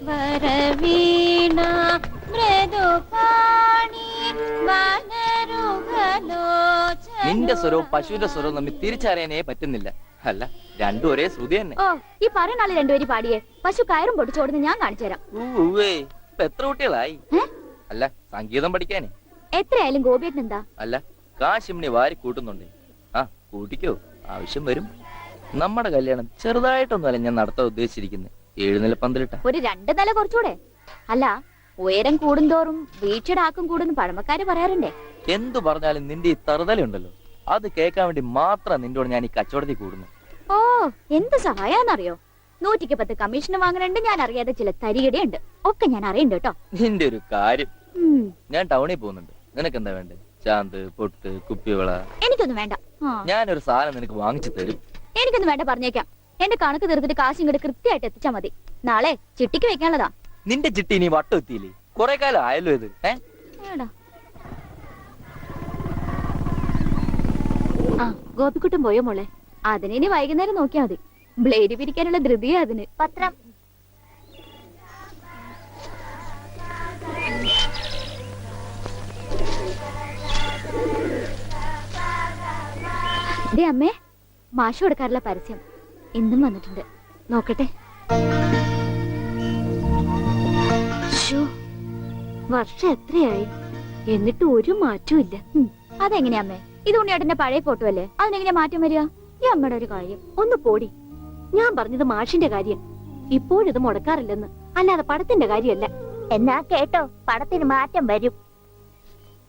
വരവീണ മൃദുപാണി നിന്റെ സ്വരവും പശുവിന്റെ സ്വരവും തമ്മിൽ തിരിച്ചറിയാനേ പറ്റുന്നില്ല. അല്ല, രണ്ടും ഒരേ ശ്രുതി തന്നെ. ഓ, ഈ പറയുന്ന ആള് രണ്ടുപേരും പാടിയേ പശു കയറും പൊട്ടിച്ചോടുന്ന് ഞാൻ കാണിച്ചു തരാം. ഇപ്പൊ എത്ര കുട്ടികളായി? അല്ല, സംഗീതം പഠിക്കാനേ. എത്രയായാലും ഗോപിയേട്ടൻ എന്താ? അല്ല, കാശിമണി വാരി കൂട്ടുന്നുണ്ട്. ആ, കൂട്ടിക്കോ, ആവശ്യം വരും. നമ്മുടെ കല്യാണം ചെറുതായിട്ടൊന്നുമല്ല ഞാൻ നടത്താൻ ഉദ്ദേശിച്ചിരിക്കുന്നത്. 7 നില പന്തലിട്ട ഒരു 2 നില കുറച്ചുകൂടെ? അല്ല, ഉയരം കൂടുന്തോറും വീഴ്ചയുടെ ആക്കും കൂടുന്നു പഴമക്കാര് പറയാറുണ്ടേ. എന്തു പറഞ്ഞാലും നിന്റെ ഈ തറുതലുണ്ടല്ലോ, അത് കേൾക്കാൻ വേണ്ടി മാത്രം നിന്നോട് ഞാൻ ഈ കച്ചവടത്തിൽ കൂടുന്നു. ഓ, എന്ത് സഹായാന്നറിയോ? 110 കമ്മീഷൻ വാങ്ങുന്നുണ്ട്, ഞാൻ അറിയാതെ ചില തരികടയുണ്ട്, ഒക്കെ ഞാൻ അറിയണ്ട് കേട്ടോ. നിന്റെ ഒരു കാര്യം, ഞാൻ ടൗണിൽ പോകുന്നുണ്ട്. നിനക്ക് എന്താ വേണ്ടേ? ചാന്ത്, പൊട്ട്, കുപ്പിവള? എനിക്കൊന്നും വേണ്ട. ഞാനൊരു സാധനം നിനക്ക് വാങ്ങിച്ചു തരും. എനിക്കൊന്നും വേണ്ട, പറഞ്ഞേക്കാം. എന്റെ കണക്ക് തീർത്തിട്ട് കാശ് ഇങ്ങോട്ട് കൃത്യമായിട്ട് എത്തിച്ചാ മതി. നാളെ ചിട്ടിക്ക് വെക്കാനുള്ളതാ. നിന്റെ ചിട്ടി നീ വട്ടം എത്തിയില്ലേ? കൊറേ കാലം ആയല്ലോ ഇത്. ആ, ഗോപിക്കുട്ടൻ പോയോ മോളെ? അതിനി വൈകുന്നേരം നോക്കിയാ മതി. ബ്ലേഡ് പിരിക്കാനുള്ള ധൃതിയാ അതിന്. പത്രം ദേ അമ്മേ, മാഷ് കൊടുക്കാറുള്ള പരസ്യം ഇന്നും വന്നിട്ടുണ്ട്, നോക്കട്ടെ. വർഷം എത്രയായി, എന്നിട്ട് ഒരു മാറ്റവും ഇല്ല. അതെങ്ങനെയാ അമ്മേ? ഇത് ഉണ്ണിയേട്ടന്റെ പഴയ ഫോട്ടോ അല്ലേ, അതിനെങ്ങനെയാ മാറ്റം വരിക? ഈ അമ്മയുടെ ഒരു കാര്യം ഒന്ന് പോടി. ഞാൻ പറഞ്ഞത് മാഷിന്റെ കാര്യം. ഇപ്പോഴിത് മുടക്കാറില്ലെന്ന്, അല്ലാതെ പടത്തിന്റെ കാര്യമല്ല. എന്നാ കേട്ടോ, പടത്തിന് മാറ്റം വരും.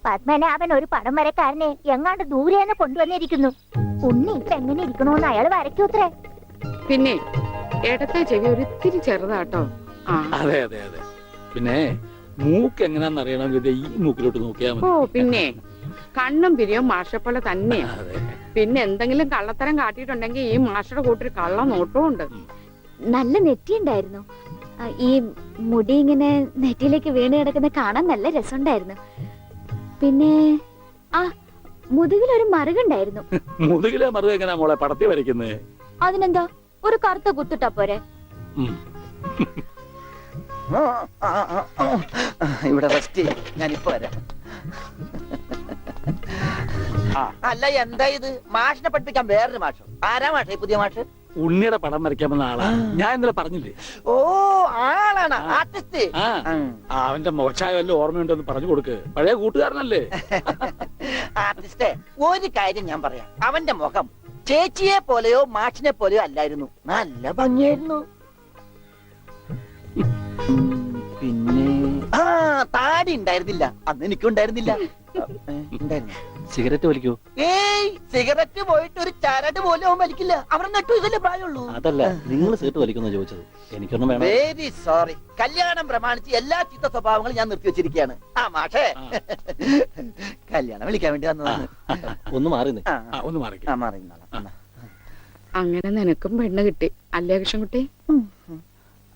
പത്മനാഭൻ ഒരു പടം വരക്കാരനെ എങ്ങാണ്ട് ദൂരെന്ന് കൊണ്ടുവന്നിരിക്കുന്നു. ഉണ്ണി ഇപ്പൊ എങ്ങനെ ഇരിക്കണോന്ന് അയാൾ വരയ്ക്കൂത്രേ. പിന്നെ ഇടത്തെ ചെവി ഒരിത്തിരി ചെറുതാട്ടോ. അതെ അതെ അതെ. പിന്നെ മൂക്ക് എങ്ങനെയാന്ന് അറിയണമെങ്കിൽ ഈ മൂക്കിലോട്ട് നോക്കിയാ മതി. ഓ, പിന്നെ കണ്ണും പിരിയും മാഷപ്പോലെ തന്നെയാ. പിന്നെ എന്തെങ്കിലും കള്ളത്തരം കാട്ടിയിട്ടുണ്ടെങ്കിൽ ഈ മാഷയുടെ കൂട്ടൊരു കള്ള നോട്ടവും ഉണ്ട്. നല്ല നെറ്റിയുണ്ടായിരുന്നു. ഈ മുടി ഇങ്ങനെ നെറ്റിയിലേക്ക് വീണ് കിടക്കുന്ന കാണാൻ നല്ല രസമുണ്ടായിരുന്നു. പിന്നെ ആ മുതുകിലൊരു മറുകുണ്ടായിരുന്നു. മുതുകിലെ മറുക എങ്ങനെയാ മോളെ പടത്തി വരയ്ക്കുന്നത്? അതിനെന്താ, ഒരു കറുത്ത കുത്തിട്ടാ പോരെ? ഇവിടെ റെസ്റ്റ്, ഞാനിപ്പോ വരാം. അല്ല, എന്താ ഇത്? മാഷിനെ പഠിപ്പിക്കാൻ വേറൊരു മാഷോ? ആരാ മാഷേ പുതിയ മാഷ്? ഉണ്ണിയുടെ പടം വരയ്ക്കാമെന്ന ആളാ. ഞാൻ ഇന്നലെ പറഞ്ഞില്ലേ? ഓ, ആളാണ് ആർട്ടിസ്റ്റ്. അവന്റെ മോശമായ വല്ല ഓർമ്മയുണ്ടെന്ന് പറഞ്ഞു കൊടുക്ക്. പഴയ കൂട്ടുകാരനല്ലേ? ആർട്ടിസ്റ്റേ, ഒരു കാര്യം ഞാൻ പറയാം. അവന്റെ മുഖം ചേച്ചിയെ പോലെയോ മാഷിനെ പോലെയോ അല്ലായിരുന്നു. നല്ല ഭംഗിയായിരുന്നു. പിന്നെ താടി ഉണ്ടായിരുന്നില്ല. അന്ന് എനിക്കും ഉണ്ടായിരുന്നില്ല. സിഗരറ്റ് വലിക്കോ? ഏയ്, സിഗരറ്റ് പോയിട്ട് ഒരു ചരട് പോലും അവൻ വലിക്കില്ല. അവർ നെട്ടു ഇതല്ലേ പ്രായമുള്ളൂ. അതല്ല, നിങ്ങൾ സിഗരറ്റ് വലിക്കുന്ന ചോദിച്ചത്. എനിക്കൊന്നും വേണം. Very sorry. കല്യാണം പ്രമാണിച്ച് എല്ലാ ചീത്ത സ്വഭാവങ്ങളും ഞാൻ നിർത്തി വെച്ചിരിക്കുകയാണ്. ആ മാഷേ, കല്യാണം വിളിക്കാൻ വേണ്ടി വന്നതാണ്. ഒന്ന് മാറി മാറി. അങ്ങനെ നിനക്കും പെണ്ണ് കിട്ടി അല്ലേ കൃഷ്ണൻകുട്ടി?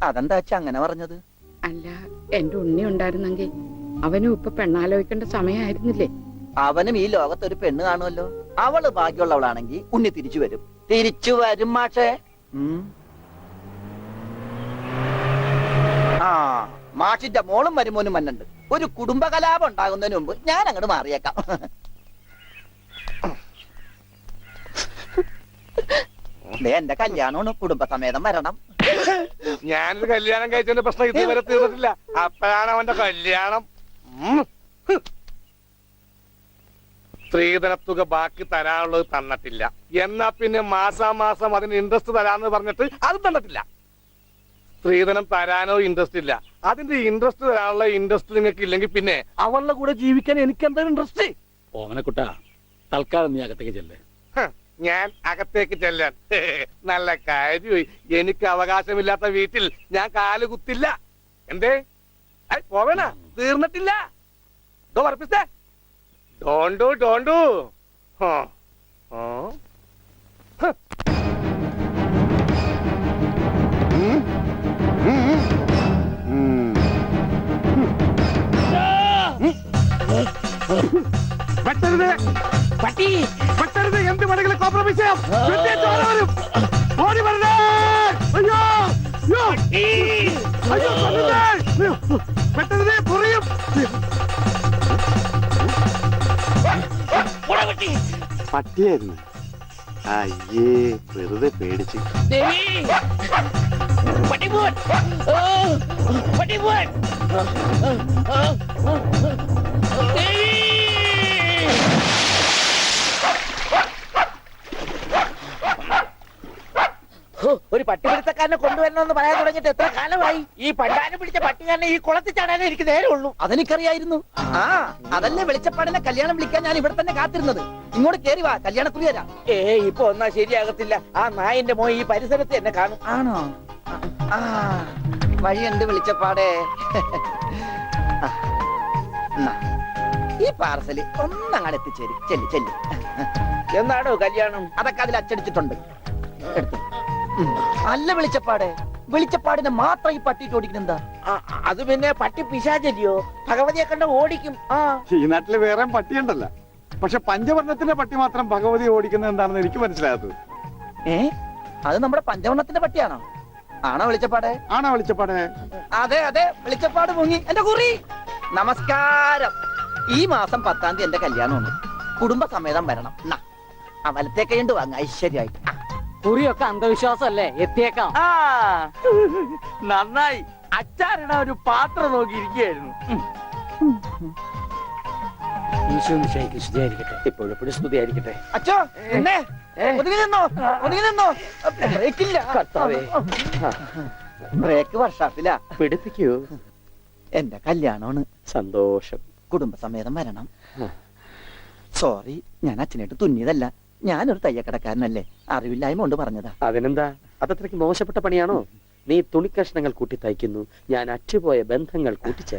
അതെന്താ വെച്ചാ അങ്ങനെ പറഞ്ഞത്? അല്ല, എന്റെ ഉണ്ണി ഉണ്ടായിരുന്നെങ്കിൽ അവനും ഇപ്പൊ പെണ്ണാലോചിക്കേണ്ട സമയമായിരുന്നില്ലേ? അവനും ഈ ലോകത്തൊരു പെണ്ണ് കാണുമല്ലോ. അവള് ഭാഗ്യമുള്ളവളാണെങ്കിൽ ഉണ്ണി തിരിച്ചു വരും. തിരിച്ചു വരും മാഷേ. ആ, മാഷിന്റെ മോളും മരുമോനും മന്നുണ്ട്. ഒരു കുടുംബകലാപം ഉണ്ടാകുന്നതിന് മുമ്പ് ഞാൻ അങ്ങോട്ട് മാറിയേക്കാം. എന്റെ കല്യാണമാണ്, കുടുംബസമേതം വരണം. ഞാനൊരു കല്യാണം കഴിച്ചതിന്റെ പ്രശ്നം ഇതുവരെ തീർന്നിട്ടില്ല. അപ്പോഴാണ് അവന്റെ കല്യാണം. സ്ത്രീധനത്തുക ബാക്കി തരാനുള്ളത് തന്നിട്ടില്ല. എന്നാ പിന്നെ മാസാമാസം അതിന് ഇൻട്രസ്റ്റ് തരാന്ന് പറഞ്ഞിട്ട് അത് തന്നിട്ടില്ല. സ്ത്രീധനം തരാനോ ഇൻട്രസ്റ്റ് ഇല്ല. അതിന്റെ ഇൻട്രസ്റ്റ് തരാനുള്ള ഇൻട്രസ്റ്റ് നിങ്ങൾക്ക് ഇല്ലെങ്കിൽ പിന്നെ അവളുടെ കൂടെ ജീവിക്കാൻ എനിക്ക് എന്താ ഇൻട്രസ്റ്റ്? ഓമനക്കുട്ട, തൽക്കാലം നീ അകത്തേക്ക് ചെല്ലേ. ഞാൻ അകത്തേക്ക് ചെല്ലാൻ നല്ല കാര്യമായി. എനിക്ക് അവകാശമില്ലാത്ത വീട്ടിൽ ഞാൻ കാല് കുത്തില്ല. എന്തേ പോവേണ? തീർന്നിട്ടില്ല. പറപ്പിച്ചേ. ഡോണ്ടു ഡോണ്ടു. വെട്ടരുത് പട്ടി, വെട്ടരുത്. എന്ത് വേണമെങ്കിലും കോംപ്രമൈസ് ചെയ്യാം. ഓടി വരണേ. അയ്യോ അയ്യോ അയ്യോ. പെട്ടെന്ന് കുറയും. പട്ടിയായിരുന്നു. അയ്യേ, വെറുതെ പേടിച്ച്. ഒരു പട്ടിപിടുത്തക്കാരനെ കൊണ്ടുവരണമെന്ന് പറയാൻ തുടങ്ങിയിട്ട് എത്ര കാലമായി? ഈ പണ്ടാരം പിടിച്ച പട്ടിക്കാരനെ ഈ കുളത്തിൽ ചാടാനേ എനിക്ക് നേരെ ഉള്ളൂ. അതെനിക്കറിയായിരുന്നു. ആ അതല്ലേ വെളിച്ചപ്പാടിനെ കല്യാണം വിളിക്കാൻ ഞാൻ ഇവിടെ തന്നെ കാത്തിരുന്നത്. ഇങ്ങോട്ട് കേറി വാ, കല്യാണക്കുറി തരാം. ഇപ്പൊ ഒന്നാ ശരിയാകത്തില്ല. ആ നായന്റെ മോൻ ഈ പരിസരത്ത് എന്നെ കാണും. ആണോ? ആ വഴിയുണ്ട് വെളിച്ചപ്പാടേ. ആ, എന്നാ, ഈ പാർസല് ഒന്നങ്ങാട് എത്തിച്ചേരി. ചെല്ലി ചെല്ലി. എന്നാണോ കല്യാണം? അതൊക്കെ അതിൽ അച്ചടിച്ചിട്ടുണ്ട്. എടുത്തു. അല്ല വെളിച്ചപ്പാടെ, വെളിച്ചപ്പാടിനെ മാത്രം ഈ പട്ടിയിട്ട് ഓടിക്കുന്നെന്താ? അത് പിന്നെ പട്ടി പിശാചല്ലിയോ, ഭഗവതിയെ കണ്ട ഓടിക്കും. ആ ഈ നാട്ടില് വേറെ പട്ടിയുണ്ടല്ല, പക്ഷെ പഞ്ചവർണ്ണത്തിന്റെ പട്ടി മാത്രം ഭഗവതി ഓടിക്കുന്നത് എന്താണെന്ന് എനിക്ക് മനസ്സിലാകാത്തത്. അത് നമ്മുടെ പഞ്ചവർണ്ണത്തിന്റെ പട്ടിയാണോ? ആണോ വെളിച്ചപ്പാടെ? ആണോ വെളിച്ചപ്പാടെ? അതെ അതെ, വെളിച്ചപ്പാട് മുങ്ങി. എന്റെ കുറി നമസ്കാരം. ഈ മാസം 10-ാം തീയതി എന്റെ കല്യാണമാണ്. കുടുംബസമേതം വരണം. ആ വലത്തെ കൈണ്ട് വാങ്ങ ഐശ്വര്യമായിട്ട്. കുറിയൊക്കെ അന്ധവിശ്വാസമല്ലേ, എത്തിയേക്കാം. നന്നായി. അച്ചാരണ ഒരു പാത്രം നോക്കിയിരിക്കുകയായിരുന്നു. ഇപ്പോഴെപ്പോഴും സ്തുതിയായിരിക്കട്ടെ. അച്ഛോ എന്നെ ഒതുങ്ങി നിന്നോ, ഒതുങ്ങി നിന്നോ. ബ്രേക്കില്ല. ബ്രേക്ക് വർഷാപ്പില്ല. പിടിപ്പിക്കൂ. എന്റെ കല്യാണമാണ്. സന്തോഷം. കുടുംബസമേതം വരണം. സോറി, ഞാൻ അച്ഛനായിട്ട് തുന്നിയതല്ല. ഞാനൊരു തയ്യക്കടക്കാരനല്ലേ, അറിവില്ലായ്മ കൊണ്ട് പറഞ്ഞതാ. അതിനെന്താ, അതത്രയ്ക്ക് മോശപ്പെട്ട പണിയാണോ? നീ തുണിക്കഷ്ണങ്ങൾ കൂട്ടി തയ്ക്കുന്നു, ഞാൻ അറ്റുപോയ ബന്ധങ്ങൾ കൂട്ടിച്ചേർക്കുന്നു.